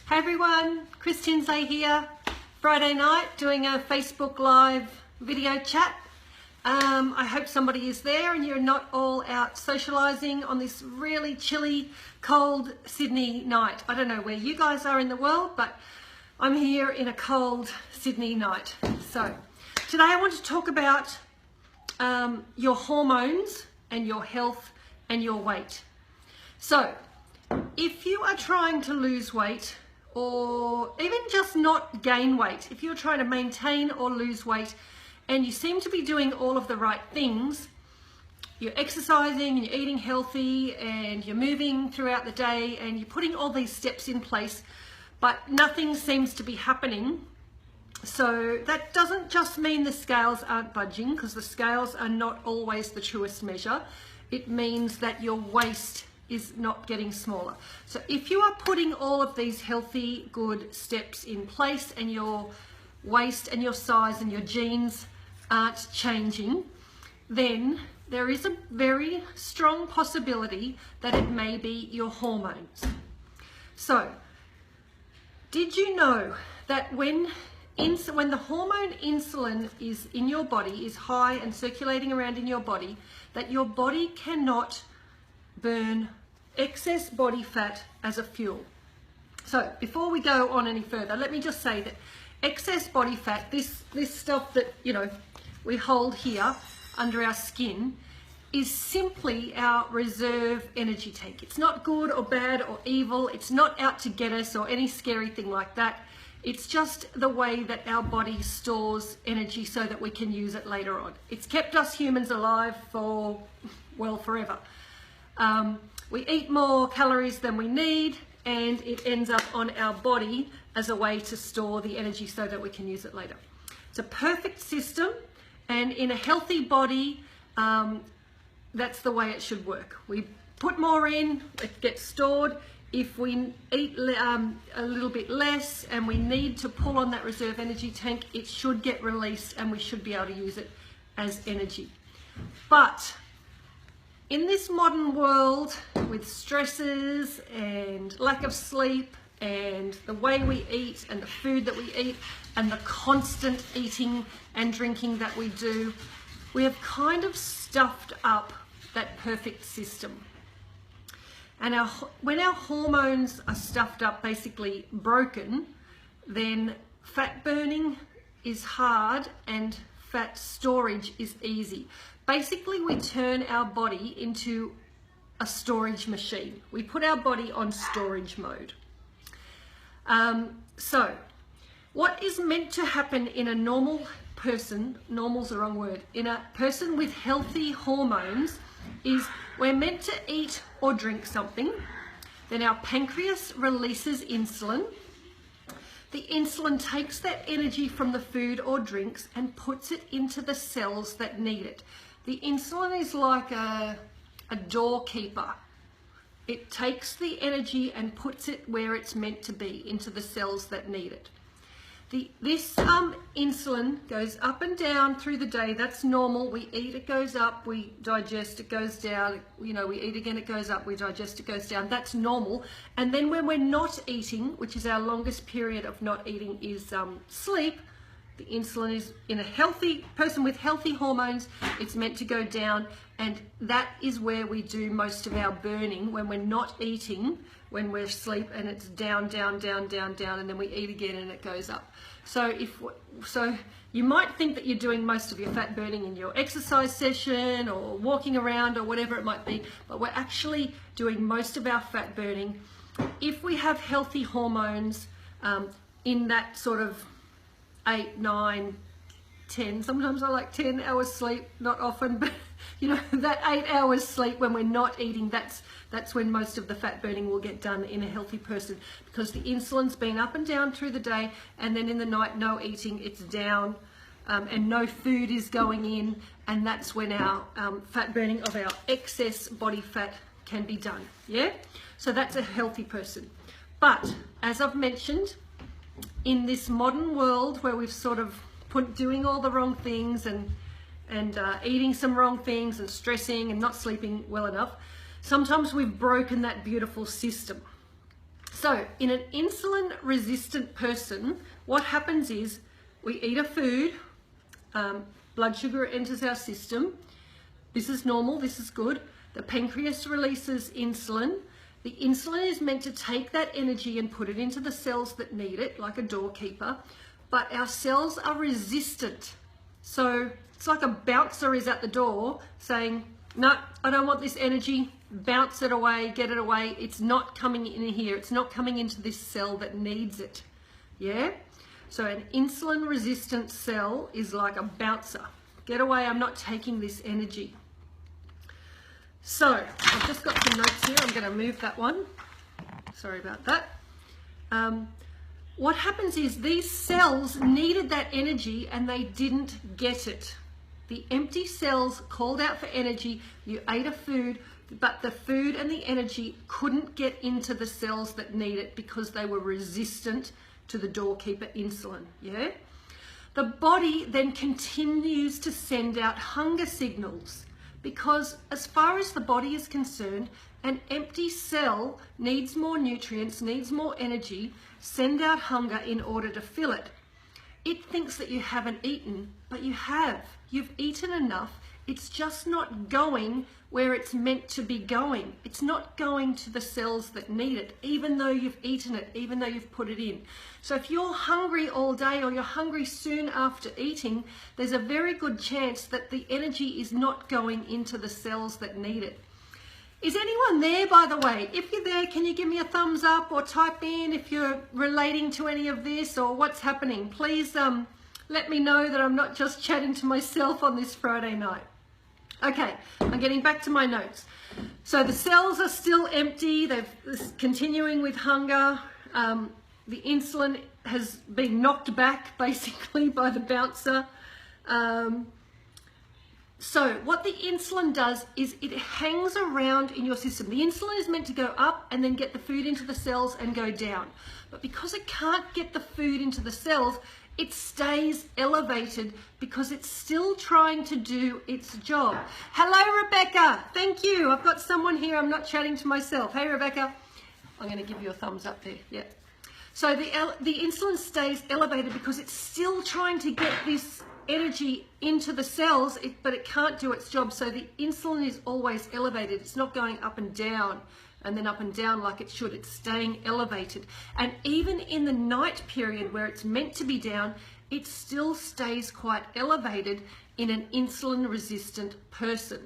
Hey everyone, Chris Tinsley here, Friday night doing a Facebook Live video chat. I hope somebody is there and you're not all out socialising on this really chilly, cold Sydney night. I don't know where you guys are in the world, but I'm here in a cold Sydney night. So today I want to talk about your hormones and your health and your weight. So if you are trying to lose weight, or even just not gain weight, if you're trying to maintain or lose weight and you seem to be doing all of the right things, you're exercising and you're eating healthy and you're moving throughout the day and you're putting all these steps in place, but nothing seems to be happening. So that doesn't just mean the scales aren't budging, because the scales are not always the truest measure. It means that your waist is not getting smaller. So if you are putting all of these healthy, good steps in place and your waist and your size and your genes aren't changing, then there is a very strong possibility that it may be your hormones. So did you know that when the hormone insulin is in your body, is high and circulating around in your body, that your body cannot burn excess body fat as a fuel? So before we go on any further, let me just say that excess body fat, this stuff that we hold here under our skin, is simply our reserve energy tank. It's not good or bad or evil. It's not out to get us or any scary thing like that. It's just the way that our body stores energy so that we can use it later on. It's kept us humans alive for, well, forever. We eat more calories than we need, and it ends up on our body as a way to store the energy so that we can use it later. It's a perfect system, and in a healthy body, that's the way it should work. We put more in, it gets stored. If we eat a little bit less and we need to pull on that reserve energy tank, it should get released and we should be able to use it as energy. But in this modern world, with stresses and lack of sleep and the way we eat and the food that we eat and the constant eating and drinking that we do, we have kind of stuffed up that perfect system. And when our hormones are stuffed up, basically broken, then fat burning is hard and fat storage is easy. Basically, we turn our body into a storage machine. We put our body on storage mode. So what is meant to happen in a normal person, normal's the wrong word, in a person with healthy hormones, is we're meant to eat or drink something, then our pancreas releases insulin. The insulin takes that energy from the food or drinks and puts it into the cells that need it. The insulin is like a doorkeeper. It takes the energy and puts it where it's meant to be, into the cells that need it. This insulin goes up and down through the day. That's normal. We eat, it goes up. We digest, it goes down. We eat again, it goes up. We digest, it goes down. That's normal. And then when we're not eating, which is our longest period of not eating, is sleep. The insulin is in a healthy person with healthy hormones. It's meant to go down, and that is where we do most of our burning when we're not eating, when we're asleep, and it's down, down, down, down, down, and then we eat again and it goes up. So you might think that you're doing most of your fat burning in your exercise session or walking around or whatever it might be, but we're actually doing most of our fat burning if we have healthy hormones in that sort of 8, 9, 10, sometimes I like 10 hours sleep, not often, but that 8 hours sleep when we're not eating, that's when most of the fat burning will get done in a healthy person, because the insulin's been up and down through the day, and then in the night, no eating, it's down, and no food is going in, and that's when our fat burning of our excess body fat can be done. Yeah, so that's a healthy person. But as I've mentioned, in this modern world where we've sort of doing all the wrong things and eating some wrong things and stressing and not sleeping well enough, sometimes we've broken that beautiful system. So in an insulin resistant person, what happens is we eat a food, blood sugar enters our system. This is normal, this is good. The pancreas releases insulin. The insulin is meant to take that energy and put it into the cells that need it, like a doorkeeper, but our cells are resistant. So it's like a bouncer is at the door saying, no, I don't want this energy, bounce it away, get it away. It's not coming in here. It's not coming into this cell that needs it. Yeah? So an insulin resistant cell is like a bouncer. Get away, I'm not taking this energy. So I've just got some notes here. I'm going to move that one. Sorry about that. What happens is these cells needed that energy and they didn't get it. The empty cells called out for energy. You ate a food, but the food and the energy couldn't get into the cells that need it because they were resistant to the doorkeeper insulin. Yeah? The body then continues to send out hunger signals because as far as the body is concerned, an empty cell needs more nutrients, needs more energy, send out hunger in order to fill it. It thinks that you haven't eaten, but you have. You've eaten enough. It's just not going where it's meant to be going. It's not going to the cells that need it, even though you've eaten it, even though you've put it in. So if you're hungry all day or you're hungry soon after eating, there's a very good chance that the energy is not going into the cells that need it. Is anyone there, by the way? If you're there, can you give me a thumbs up or type in if you're relating to any of this or what's happening? Please let me know that I'm not just chatting to myself on this Friday night. Okay, I'm getting back to my notes. So the cells are still empty. They're continuing with hunger. The insulin has been knocked back basically by the bouncer. So what the insulin does is it hangs around in your system. The insulin is meant to go up and then get the food into the cells and go down. But because it can't get the food into the cells, it stays elevated because it's still trying to do its job. Hello, Rebecca. Thank you. I've got someone here. I'm not chatting to myself. Hey, Rebecca. I'm going to give you a thumbs up there. Yeah. So the insulin stays elevated because it's still trying to get this energy into the cells, but it can't do its job. So the insulin is always elevated. It's not going up and down and then up and down like it should. It's staying elevated. And even in the night period where it's meant to be down, it still stays quite elevated in an insulin resistant person.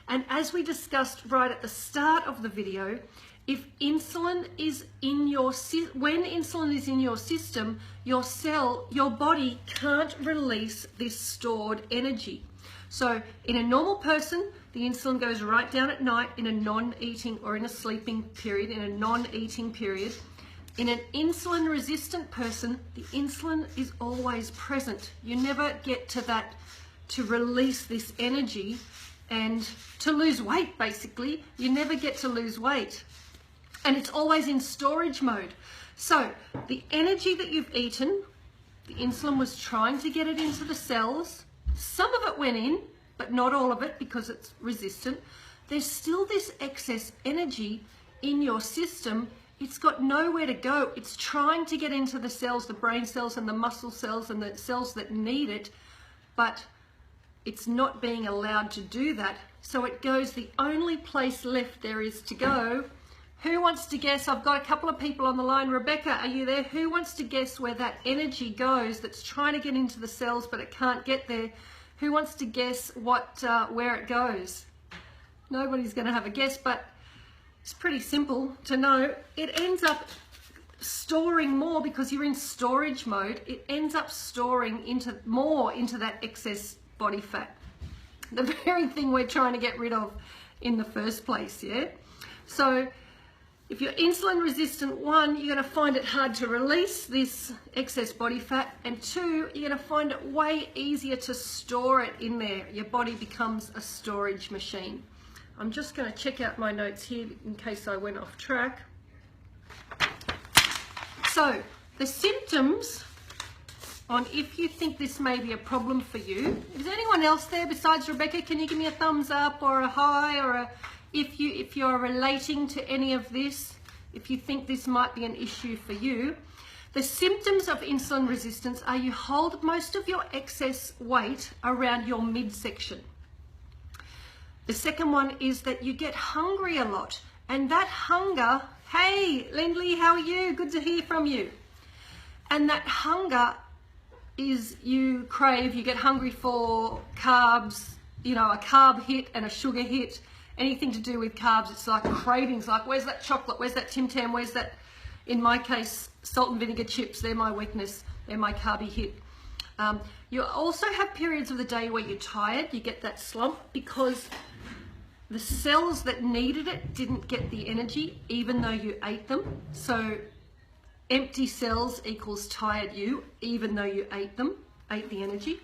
And as we discussed right at the start of the video, if insulin is in your when insulin is in your system, your body can't release this stored energy. So in a normal person, the insulin goes right down at night in a non-eating or in a sleeping period, in a non-eating period. In an insulin resistant person, the insulin is always present. You never get to that, to release this energy and to lose weight basically. You never get to lose weight. And it's always in storage mode. So the energy that you've eaten, the insulin was trying to get it into the cells. Some of it went in, but not all of it because it's resistant. There's still this excess energy in your system. It's got nowhere to go. It's trying to get into the cells, the brain cells and the muscle cells and the cells that need it, but it's not being allowed to do that. So it goes, the only place left there is to go. Who wants to guess? I've got a couple of people on the line. Rebecca, are you there? Who wants to guess where that energy goes that's trying to get into the cells but it can't get there? Who wants to guess where it goes? Nobody's going to have a guess, but it's pretty simple to know. It ends up storing more because you're in storage mode. It ends up storing more into that excess body fat. The very thing we're trying to get rid of in the first place, yeah? So if you're insulin resistant, one, you're going to find it hard to release this excess body fat, and two, you're going to find it way easier to store it in there. Your body becomes a storage machine. I'm just going to check out my notes here in case I went off track. So the symptoms on if you think this may be a problem for you. Is there anyone else there besides Rebecca? Can you give me a thumbs up or a hi or a if you're relating to any of this, if you think this might be an issue for you. The symptoms of insulin resistance are you hold most of your excess weight around your midsection. The second one is that you get hungry a lot, and that hunger, hey Lindley, how are you? Good to hear from you. And that hunger is you get hungry for carbs, you know, a carb hit and a sugar hit, anything to do with carbs. It's like cravings, like where's that chocolate, where's that Tim Tam, where's that, in my case, salt and vinegar chips. They're my weakness, they're my carby hit. You also have periods of the day where you're tired, you get that slump because the cells that needed it didn't get the energy even though you ate them. So empty cells equals tired you, even though you ate the energy.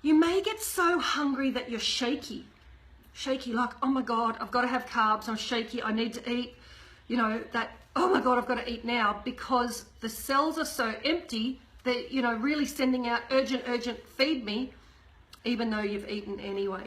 You may get so hungry that you're shaky like, oh my God, I've got to have carbs, I'm shaky, I need to eat, you know, that, oh my God, I've got to eat now, because the cells are so empty that, you know, really sending out urgent, feed me, even though you've eaten anyway.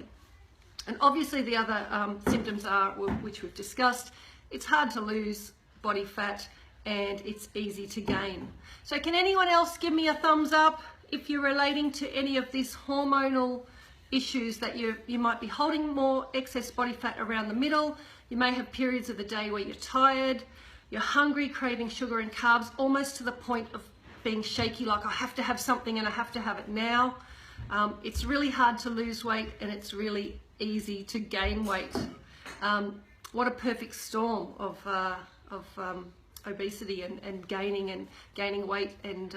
And obviously the other symptoms are, which we've discussed, it's hard to lose body fat and it's easy to gain. So can anyone else give me a thumbs up if you're relating to any of these hormonal issues, that you might be holding more excess body fat around the middle, you may have periods of the day where you're tired, you're hungry, craving sugar and carbs, almost to the point of being shaky, like I have to have something and I have to have it now. It's really hard to lose weight and it's really easy to gain weight. What a perfect storm of obesity and gaining weight and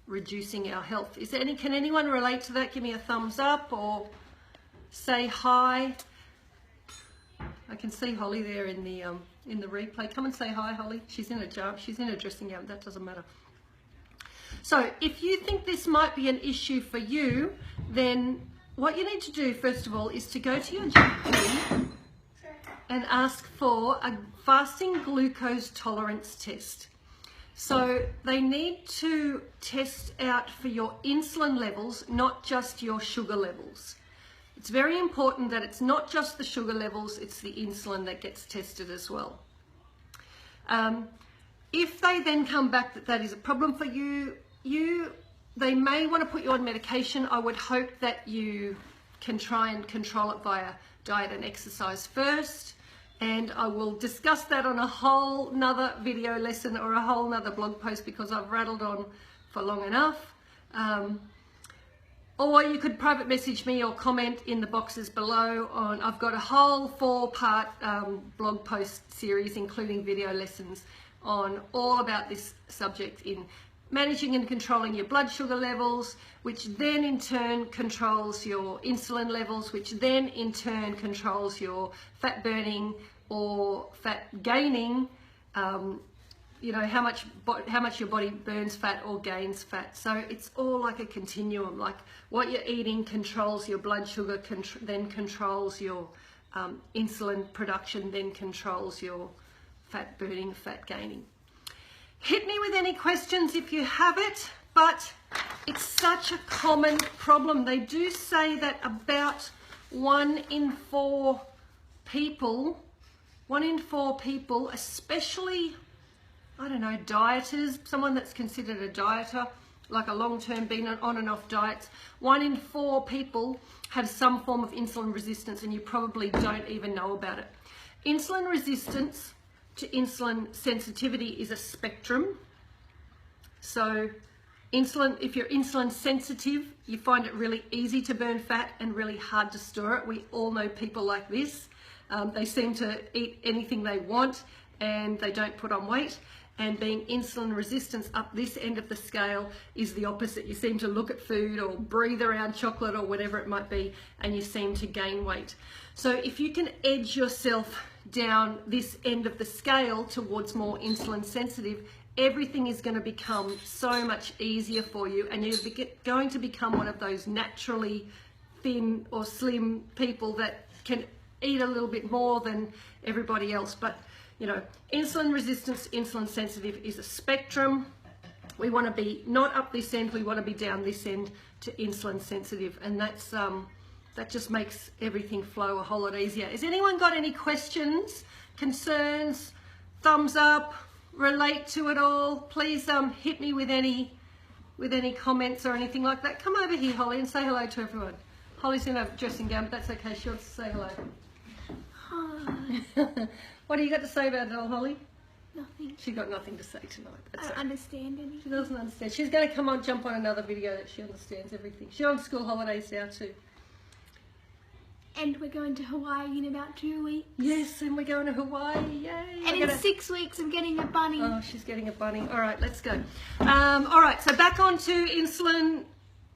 reducing our health. Can anyone relate to that? Give me a thumbs up or say hi. I can see Holly there in the replay. Come and say hi, Holly. She's in a dressing gown. That doesn't matter. So if you think this might be an issue for you, then what you need to do first of all is to go to your GP and ask for a fasting glucose tolerance test. So they need to test out for your insulin levels, not just your sugar levels. It's very important that it's not just the sugar levels, it's the insulin that gets tested as well. If they then come back that that is a problem for you, they may want to put you on medication. I would hope that you can try and control it via diet and exercise first. And I will discuss that on a whole nother video lesson or a whole nother blog post, because I've rattled on for long enough. Or you could private message me or comment in the boxes below. I've got a whole 4-part blog post series, including video lessons, on all about this subject in managing and controlling your blood sugar levels, which then in turn controls your insulin levels, which then in turn controls your fat burning or fat gaining, you know, how much your body burns fat or gains fat. So it's all like a continuum. Like what you're eating controls your blood sugar, then controls your insulin production, then controls your fat burning, fat gaining. Hit me with any questions if you have it, but it's such a common problem. They do say that about 1 in 4 people, especially, I don't know, dieters, someone that's considered a dieter, like a long-term been on and off diets, 1 in 4 people have some form of insulin resistance, and you probably don't even know about it. Insulin resistance to insulin sensitivity is a spectrum. So if you're insulin sensitive, you find it really easy to burn fat and really hard to store it. We all know people like this. They seem to eat anything they want and they don't put on weight. And being insulin resistant up this end of the scale is the opposite. You seem to look at food or breathe around chocolate or whatever it might be, and you seem to gain weight. So if you can edge yourself down this end of the scale towards more insulin sensitive, everything is going to become so much easier for you, and you're going to become one of those naturally thin or slim people that can eat a little bit more than everybody else. But you know, insulin resistance, insulin sensitive is a spectrum. We want to be not up this end, we want to be down this end to insulin sensitive, and that's that just makes everything flow a whole lot easier. Has anyone got any questions, concerns, thumbs up, relate to it all. Please hit me with any comments or anything like that. Come over here, Holly, and say hello to everyone. Holly's in a dressing gown, but that's okay. She wants to say hello. Hi. What do you got to say about it all, Holly? Nothing. She's got nothing to say tonight. I don't understand anything. She doesn't understand. She's going to come on, jump on another video that she understands everything. She's on school holidays now too. And we're going to Hawaii in about 2 weeks. Yes, and we're going to Hawaii. Yay. And in 6 weeks I'm getting a bunny. Oh, she's getting a bunny. All right, let's go. All right, so back on to insulin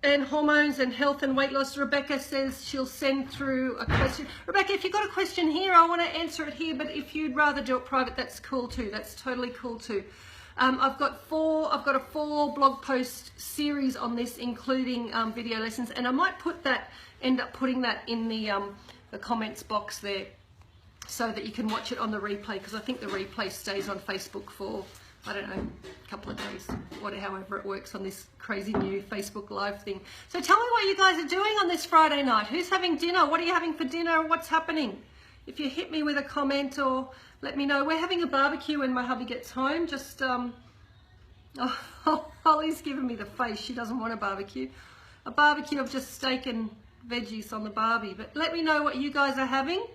and hormones and health and weight loss. Rebecca says she'll send through a question. Rebecca, if you've got a question here, I want to answer it here, but if you'd rather do it private, that's cool too. That's totally cool too. I've got a 4 blog post series on this, including video lessons, and I might end up putting that in the comments box there so that you can watch it on the replay, because I think the replay stays on Facebook for, I don't know, a couple of days, however it works on this crazy new Facebook Live thing. So tell me what you guys are doing on this Friday night. Who's having dinner? What are you having for dinner? What's happening? If you hit me with a comment or let me know. We're having a barbecue when my hubby gets home. Just, Holly's giving me the face. She doesn't want a barbecue. A barbecue of just steak and veggies on the barbie. But let me know what you guys are having.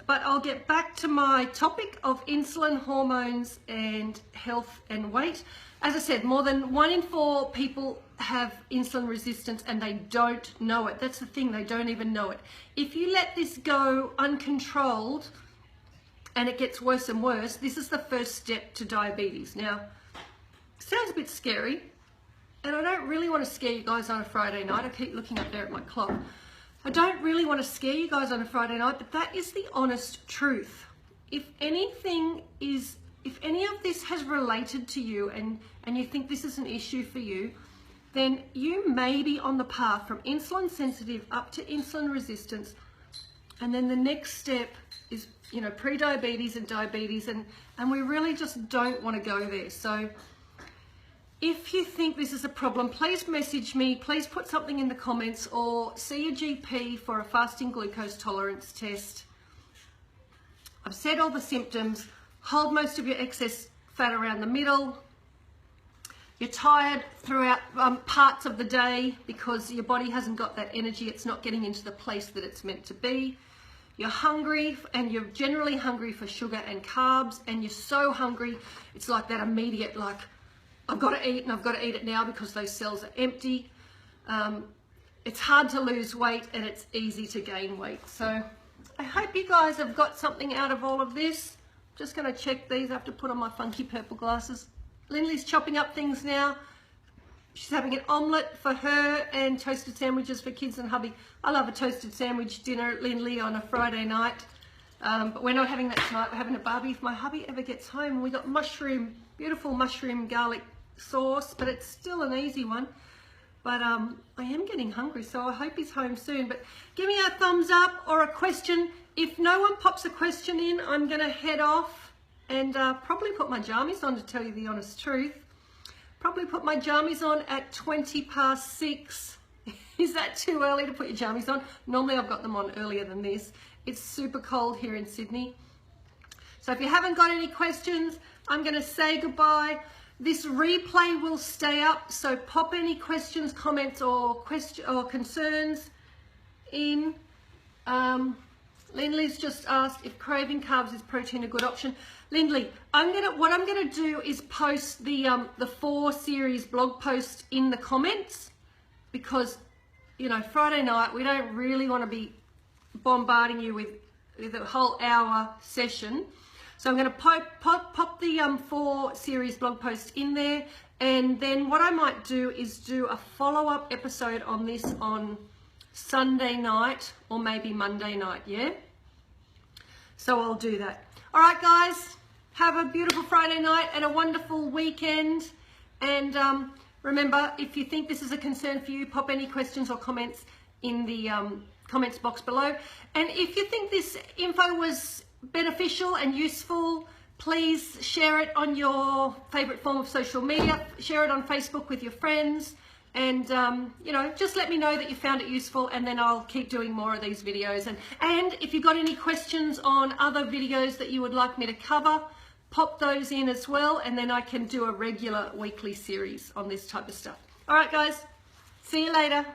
But I'll get back to my topic of insulin, hormones, and health and weight. As I said, more than 1 in 4 people have insulin resistance and they don't know it. That's the thing, they don't even know it. If you let this go uncontrolled and it gets worse and worse, this is the first step to diabetes. Now, sounds a bit scary, and I don't really want to scare you guys on a Friday night. I keep looking up there at my clock. I don't really want to scare you guys on a Friday night, but that is the honest truth. If any of this has related to you and you think this is an issue for you, then you may be on the path from insulin sensitive up to insulin resistance. And then the next step is, pre-diabetes and diabetes, and we really just don't want to go there. So if you think this is a problem, please message me, please put something in the comments, or see your GP for a fasting glucose tolerance test. I've said all the symptoms. Hold most of your excess fat around the middle. You're tired throughout parts of the day because your body hasn't got that energy. It's not getting into the place that it's meant to be. You're hungry, and you're generally hungry for sugar and carbs, and you're so hungry, it's like that immediate, like, I've got to eat, and I've got to eat it now because those cells are empty. It's hard to lose weight, and it's easy to gain weight. So I hope you guys have got something out of all of this. I'm just going to check these. I have to put on my funky purple glasses. Lindley's chopping up things now. She's having an omelette for her and toasted sandwiches for kids and hubby. I love a toasted sandwich dinner at Lindley on a Friday night. But we're not having that tonight. We're having a barbie if my hubby ever gets home. We got beautiful mushroom garlic sauce, but it's still an easy one. But I am getting hungry, so I hope he's home soon. But give me a thumbs up or a question. If no one pops a question in, I'm going to head off and probably put my jammies on, to tell you the honest truth. Probably put my jammies on at 6:20. Is that too early to put your jammies on? Normally I've got them on earlier than this. It's super cold here in Sydney. So if you haven't got any questions, I'm going to say goodbye. This replay will stay up, so pop any questions, comments, or concerns in. Lindley's just asked if craving carbs is protein a good option. Lindley, what I'm gonna do is post the 4 series blog post in the comments, because Friday night we don't really want to be bombarding you with a whole hour session. So I'm going to pop the 4 series blog post in there, and then what I might do is do a follow-up episode on this on Sunday night or maybe Monday night, yeah? So I'll do that. All right, guys, have a beautiful Friday night and a wonderful weekend. And remember, if you think this is a concern for you, pop any questions or comments in the comments box below. And if you think this info was beneficial and useful, please share it on your favorite form of social media. Share it on Facebook with your friends, and just let me know that you found it useful, and then I'll keep doing more of these videos. And if you've got any questions on other videos that you would like me to cover, pop those in as well, and then I can do a regular weekly series on this type of stuff. All right, guys, see you later.